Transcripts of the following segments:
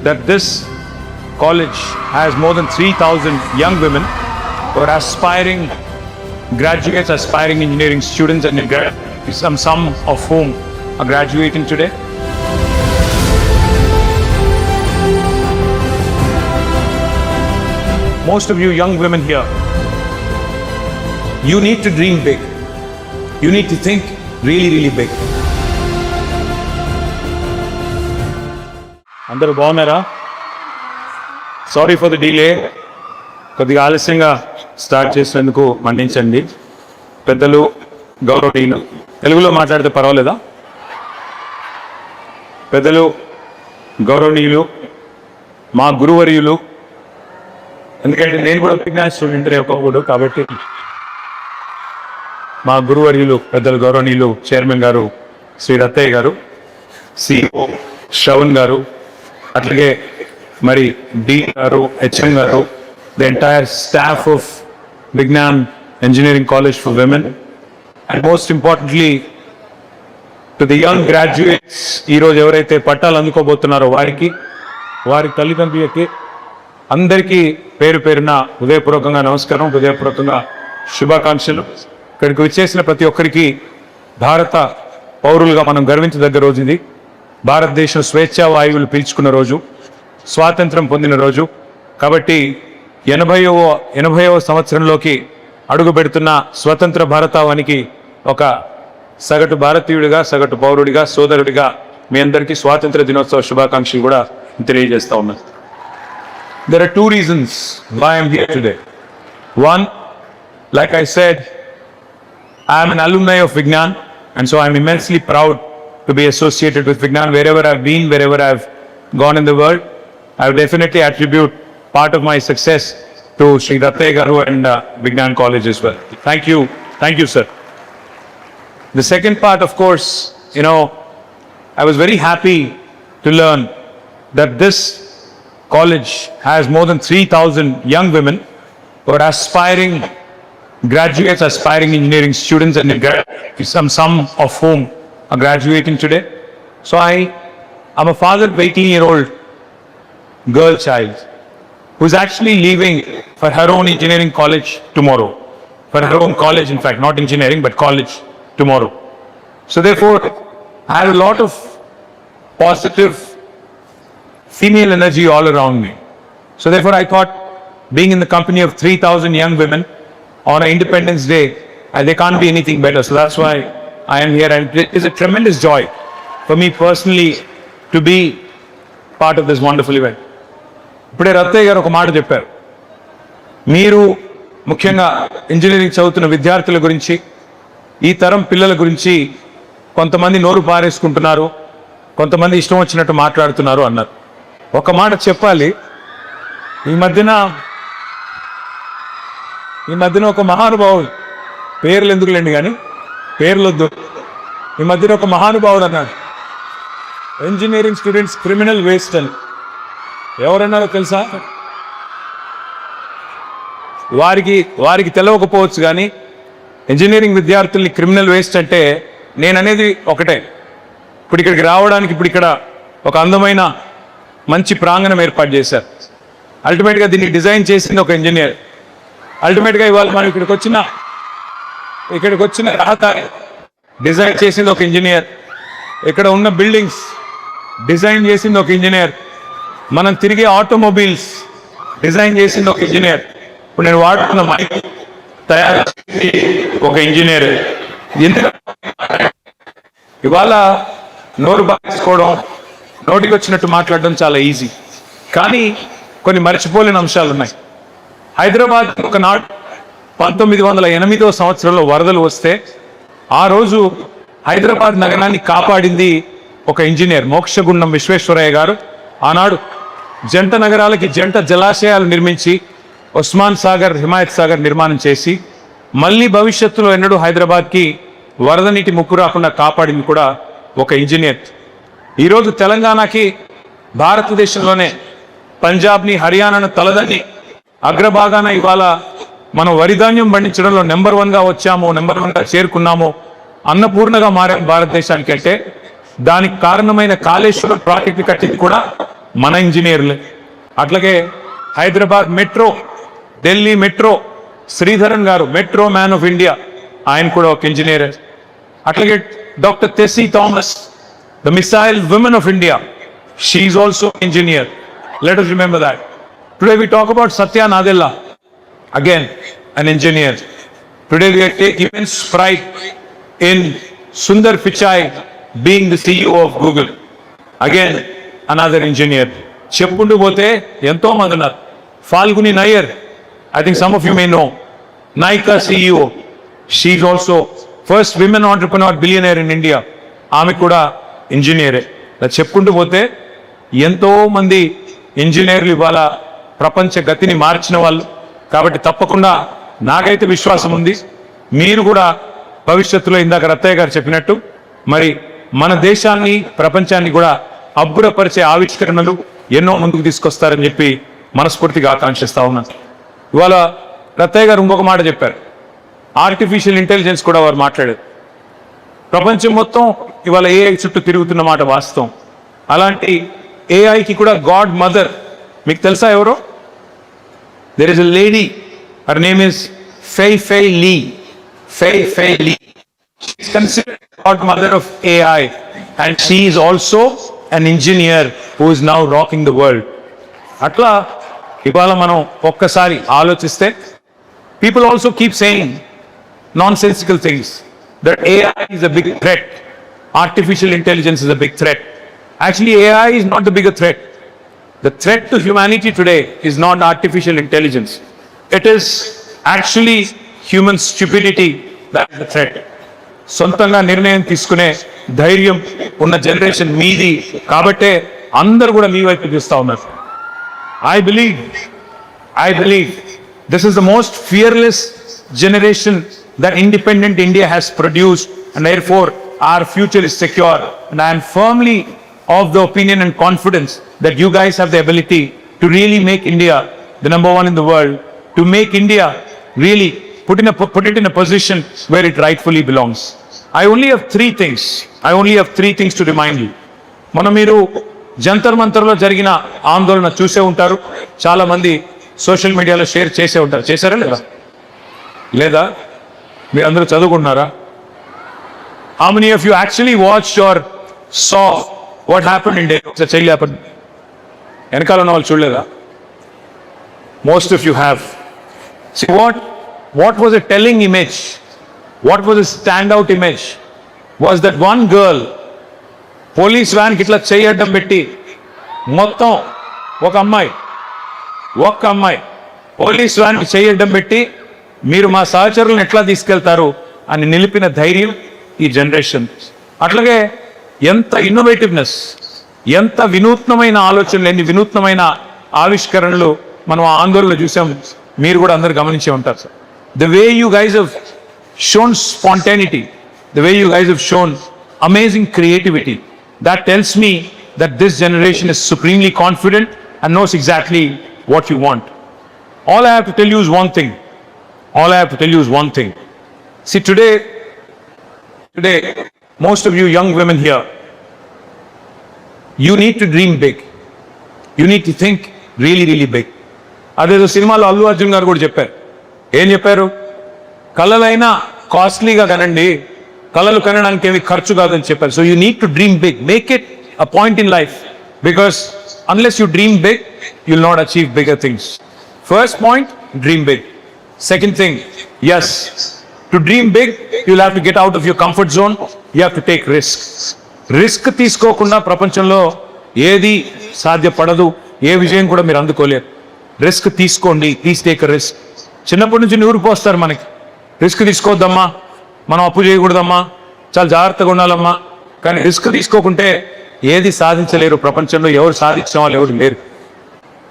that this college has more than 3,000 young women who are aspiring graduates, aspiring engineering students, and some of whom are graduating today. Most of you young women here, you need to dream big. You need to think really, really big. అందరూ బాగున్నారా? Sorry for the delay, కొద్దిగా ఆలస్యంగా start చేసినందుకు మన్నించండి. పెద్దలు, గౌరవనీయులు, తెలుగులో మాట్లాడితే పర్వాలేదా? పెద్దలు, గౌరవనీయులు, మా గురువర్యులు, ఎందుకంటే నేను కూడా విజ్ఞాన స్టూడెంట్ రేపకూడదు కాబట్టి మా గురువర్యులు, పెద్దలు, గౌరవనీయులు చైర్మన్ గారు శ్రీ రత్తయ్య గారు, సిఇఓ శ్రవణ్ గారు, అట్లాగే మరి డి గారు, హెచ్ఎం గారు, the entire staff of Vignan engineering college for women, and most importantly to the young graduates, ఈరోజు ఎవరైతే పట్టాలు అందుకోబోతున్నారో వారికి, వారి తల్లిదండ్రులకి అందరికీ పేరు పేరున హృదయపూర్వకంగా నమస్కారం, హృదయపూర్వకంగా శుభాకాంక్షలు. ఇక్కడికి వచ్చేసిన ప్రతి ఒక్కరికి భారత పౌరులుగా మనం గర్వించదగ్గ రోజు ఇది. భారతదేశం స్వేచ్ఛా వాయువులు పీల్చుకున్న రోజు, స్వాతంత్రం పొందిన రోజు. కాబట్టి 80వ సంవత్సరంలోకి అడుగు పెడుతున్న స్వతంత్ర భారతావానికి ఒక సగటు భారతీయుడిగా, సగటు పౌరుడిగా, సోదరుడిగా మీ అందరికీ స్వాతంత్ర దినోత్సవ శుభాకాంక్షలు కూడా తెలియజేస్తా ఉన్నాను. There are two reasons why I am here today. One, like I said, I am an alumni of Vignan, and so I am immensely proud to be associated with Vignan. Wherever I've been, wherever I've gone in the world, I would definitely attribute part of my success to Sri Rattaya Garu and Vignan College as well. Thank you, sir. The second part, of course, I was very happy to learn that this college has more than 3,000 young women who are aspiring graduates, aspiring engineering students, and some of whom are graduating today. So I'm a father of 18-year-old girl child who's actually leaving for her own engineering college tomorrow. For her own college, in fact, not engineering, but college tomorrow. So therefore, I have a lot of positive female energy all around me. So therefore, I thought, being in the company of 3,000 young women on an Independence Day, they can't be anything better. So that's why I am here, and it is a tremendous joy for me personally to be part of this wonderful event. ఇప్పుడే రత్తయ్య గారు ఒక మాట చెప్పారు. మీరు ముఖ్యంగా engineering చదువుతున్న విద్యార్థుల గురించి, ఈ తరం పిల్లల గురించి కొంతమంది నోరు పారేసుకుంటున్నారు, కొంతమంది ఇష్టం వచ్చినట్టు మాట్లాడుతున్నారు అన్నారు. ఒక మాట చెప్పాలి, ఈ మధ్యన ఒక మహానుభావుడు, పేర్లు ఎందుకులేండి కానీ, పేర్లొద్దు, ఈ మధ్యన ఒక మహానుభావుడు అన్నాడు, ఇంజనీరింగ్ స్టూడెంట్స్ క్రిమినల్ వేస్ట్ అని. ఎవరన్నారో తెలుసా? వారికి తెలవకపోవచ్చు కానీ ఇంజనీరింగ్ విద్యార్థుల్ని క్రిమినల్ వేస్ట్ అంటే నేననేది ఒకటే. ఇప్పుడు ఇక్కడికి రావడానికి ఇక్కడ ఒక అందమైన మంచి ప్రాంగణం ఏర్పాటు చేశారు. అల్టిమేట్గా దీన్ని డిజైన్ చేసింది ఒక ఇంజనీర్. అల్టిమేట్గా ఇవాళ మనం ఇక్కడికి వచ్చిన రహదారి డిజైన్ చేసింది ఒక ఇంజనీర్. ఇక్కడ ఉన్న బిల్డింగ్స్ డిజైన్ చేసింది ఒక ఇంజనీర్. మనం తిరిగే ఆటోమొబైల్స్ డిజైన్ చేసింది ఒక ఇంజనీర్. ఇప్పుడు నేను వాడుతున్న మైక్ తయారు చేసింది ఒక ఇంజనీర్. ఇవాళ నోరు బాగేసుకోవడం, నోటికి వచ్చినట్టు మాట్లాడడం చాలా ఈజీ, కానీ కొన్ని మర్చిపోలేని అంశాలు ఉన్నాయి. హైదరాబాద్ ఒకనాడు 1908వ సంవత్సరంలో వరదలు వస్తే ఆ రోజు హైదరాబాద్ నగరాన్ని కాపాడింది ఒక ఇంజనీర్, మోక్షగుండం విశ్వేశ్వరయ్య గారు. ఆనాడు జంట నగరాలకి జంట జలాశయాలు నిర్మించి ఉస్మాన్ సాగర్, హిమాయత్ సాగర్ నిర్మాణం చేసి మళ్ళీ భవిష్యత్తులో ఎన్నడూ హైదరాబాద్కి వరద నీటి ముప్పు రాకుండా కాపాడింది కూడా ఒక ఇంజనీర్. ఈరోజు తెలంగాణకి భారతదేశంలోనే పంజాబ్ని, హర్యానాను తలదని అగ్రభాగాన ఇవాళ మనం వరిధాన్యం పండించడంలో నెంబర్ 1గా వచ్చాము, నెంబర్ 1గా చేరుకున్నాము, అన్నపూర్ణగా మారాం భారతదేశానికి. అంటే దానికి కారణమైన కాళేశ్వరం ప్రాజెక్టు కట్టింది కూడా మన ఇంజనీర్లే. అట్లాగే హైదరాబాద్ మెట్రో, ఢిల్లీ మెట్రో, శ్రీధరన్ గారు మెట్రో మ్యాన్ ఆఫ్ ఇండియా, ఆయన కూడా ఒక ఇంజనీర్. అట్లాగే doctor Tessy Thomas, the missile women of India, she is also engineer. Let us remember that. Today we talk about Satya Nadella, again an engineer. Today we are taking immense pride in Sundar Pichai being the CEO of Google, again another engineer. చెప్పుకుంటూ పోతే ఎంతో మంది ఉన్నారు. ఫాల్గుని Nayar, I think some of you may know, Nykaa CEO, she is also first women entrepreneur billionaire in India. ఆమె కూడా ఇంజనీరే. చెప్పుకుంటూ పోతే ఎంతో మంది ఇంజనీర్లు ఇవాళ ప్రపంచ గతిని మార్చిన వాళ్ళు. కాబట్టి తప్పకుండా నాకైతే విశ్వాసం ఉంది, మీరు కూడా భవిష్యత్తులో ఇందాక రత్తయ్య గారు చెప్పినట్టు మరి మన దేశాన్ని ప్రపంచాన్ని కూడా అబ్బురపరిచే ఆవిష్కరణలు ఎన్నో ముందుకు తీసుకొస్తారని చెప్పి మనస్ఫూర్తిగా ఆకాంక్షిస్తా ఉన్నాను. ఇవాళ రత్తయ్య గారు ఇంకొక మాట చెప్పారు, ఆర్టిఫిషియల్ ఇంటెలిజెన్స్ కూడా వారు మాట్లాడారు. ప్రపంచం మొత్తం ఇవాళ ఏఐ చుట్టూ తిరుగుతున్న మాట వాస్తవం. అలాంటి ఏఐకి కూడా గాడ్ మదర్ మీకు తెలుసా ఎవరో? There is a lady, her name is Fei Li. Fei Li is considered godmother of AI, and she is also an engineer who is now rocking the world. అట్లా ఇవాళ మనం ఒక్కసారి ఆలోచిస్తే, people also keep saying nonsensical things that AI is a big threat, artificial intelligence is a big threat. Actually AI is not the bigger threat. The threat to humanity today is not artificial intelligence. It is actually human stupidity that is the threat. సొంతంగా నిర్ణయం తీసుకునే ధైర్యం ఉన్న generation మీది కాబట్టే అందరూ కూడా మీ వైపు చూస్తూ ఉన్నారు. I believe this is the most fearless generation that independent India has produced, and therefore our future is secure. And I am firmly of the opinion and confidence that you guys have the ability to really make India the number one in the world, to make India really put it in a position where it rightfully belongs. I only have three things to remind you. మనం మీరు జంతర్ మంతర్లో జరిగిన ఆందోళన చూసే ఉంటారు, చాలా మంది social మీడియాలో share చేసే ఉంటారు. చేశారా లేదా? మీరు అందరూ చదువుకుంటున్నారా? How many of you actually watched or saw what happened in Delhi? ఒకసారి చెయ్యి లేపండి. వెనకాల ఉన్న వాళ్ళు చూడలేదా? Most of you have. See what was a telling image, what was a standout image was that one girl police వ్యాన్కి ఇట్లా చేయడం పెట్టి మొత్తం ఒక అమ్మాయి పోలీస్ వ్యాన్కి చేయడం పెట్టి మీరు మా సహచరులను ఎట్లా తీసుకెళ్తారు అని నిలిపిన ధైర్యం ఈ జనరేషన్. అట్లాగే ఎంత ఇన్నోవేటివ్నెస్, ఎంత వినూత్నమైన ఆలోచనలు, ఎన్ని వినూత్నమైన ఆవిష్కరణలు మనం ఆ ఆందోళనలో చూసాం. మీరు కూడా అందరు గమనించే ఉంటారు sir. The way you guys have shown spontaneity, the way you guys have shown amazing creativity, that tells me that this generation is supremely confident and knows exactly what you want. All I have to tell you is one thing. See, today, most of you young women here, you need to dream big. You need to think really, really big. అదేదో సినిమాలో అల్లు అర్జున్ గారు కూడా చెప్పారు. ఏం చెప్పారు? కళలైనా కాస్ట్లీగా కనండి, కళలు కనడానికి ఏమి ఖర్చు కాదని చెప్పారు. So you need to dream big, make it a point in life, because unless you dream big you will not achieve bigger things. First point, dream big. Second thing, yes, to dream big you will have to get out of your comfort zone, you have to take risk తీసుకోకుండా ప్రపంచంలో ఏది సాధ్యపడదు, ఏ విజయం కూడా మీరు అందుకోలేరు. Risk తీసుకోండి, please take risk. చిన్నప్పటి నుంచి నూరిపోస్తారు మనకి, రిస్క్ తీసుకోవద్దమ్మా, మనం అప్పు చేయకూడదమ్మా, చాలా జాగ్రత్తగా ఉండాలమ్మా. కానీ రిస్క్ తీసుకోకుంటే ఏది సాధించలేరు. ప్రపంచంలో ఎవరు సాధించిన వాళ్ళు ఎవరు లేరు.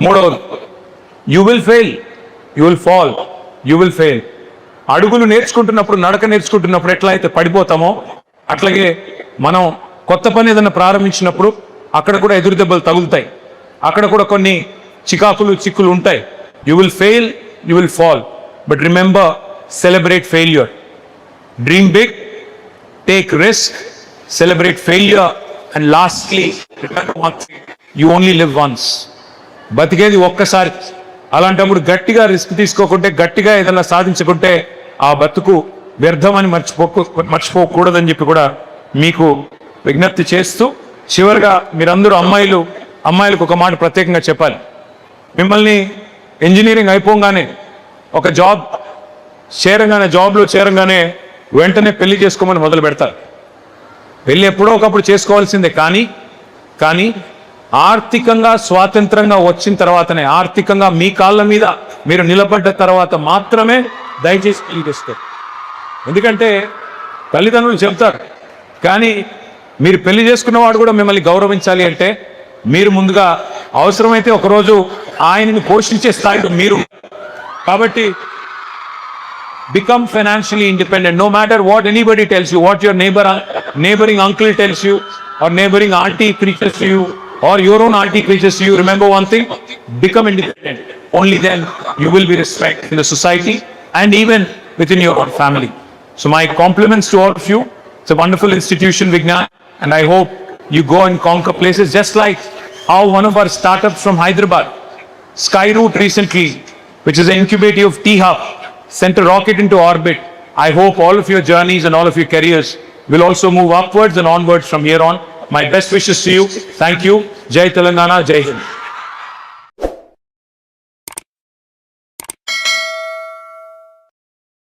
మూడవది, you will fail, you will fall, you will fail. అడుగులు నేర్చుకుంటున్నప్పుడు, నడక నేర్చుకుంటున్నప్పుడు ఎట్లా అయితే పడిపోతామో, అట్లాగే మనం కొత్త పని ఏదైనా ప్రారంభించినప్పుడు అక్కడ కూడా ఎదురు దెబ్బలు తగులుతాయి, అక్కడ కూడా కొన్ని చిక్కులు ఉంటాయి. You will fail, you will fall, but remember, celebrate failure. Dream big, take risk, celebrate failure, and lastly, remember one thing, you only live once. బతికేది ఒక్కసారి. అలాంటప్పుడు గట్టిగా రిస్క్ తీసుకోకుంటే, గట్టిగా ఏదైనా సాధించుకుంటే ఆ బతుకు వ్యర్థమని మర్చిపోకూడదని చెప్పి కూడా మీకు విజ్ఞప్తి చేస్తూ, చివరిగా మీరందరూ అమ్మాయిలకు ఒక మాట ప్రత్యేకంగా చెప్పాలి. మిమ్మల్ని ఇంజనీరింగ్ అయిపోగానే ఒక జాబ్లో చేరంగానే వెంటనే పెళ్లి చేసుకోమని మొదలు పెడతారు. పెళ్లి ఎప్పుడో ఒకప్పుడు చేసుకోవాల్సిందే. కానీ ఆర్థికంగా స్వాతంత్రంగా వచ్చిన తర్వాతనే, ఆర్థికంగా మీ కాళ్ళ మీద మీరు నిలబడ్డ తర్వాత మాత్రమే దయచేసి పెళ్లి చేసుకోండి. ఎందుకంటే తల్లిదండ్రులు చెప్తారు, కానీ మీరు పెళ్లి చేసుకున్నవాడు కూడా మిమ్మల్ని గౌరవించాలి అంటే మీరు ముందుగా అవసరమైతే ఒకరోజు ఆయనని పోషించే స్థాయిలో మీరు. కాబట్టి become financially independent, no matter what anybody tells you, what your neighboring uncle tells you, or neighboring auntie preaches to you, or your own auntie preaches to you. Remember one thing, become independent. Only then you will be respected in the society and even within your own family. So my compliments to all of you. It's a wonderful institution, Vignan, and I hope you go and conquer places, just like how one of our startups from Hyderabad, Skyroot, recently, which is an incubator of T-Hub, sent a rocket into orbit. I hope all of your journeys and all of your careers will also move upwards and onwards from here on. My best wishes to you. Thank you. Jai Telangana, Jai Hind.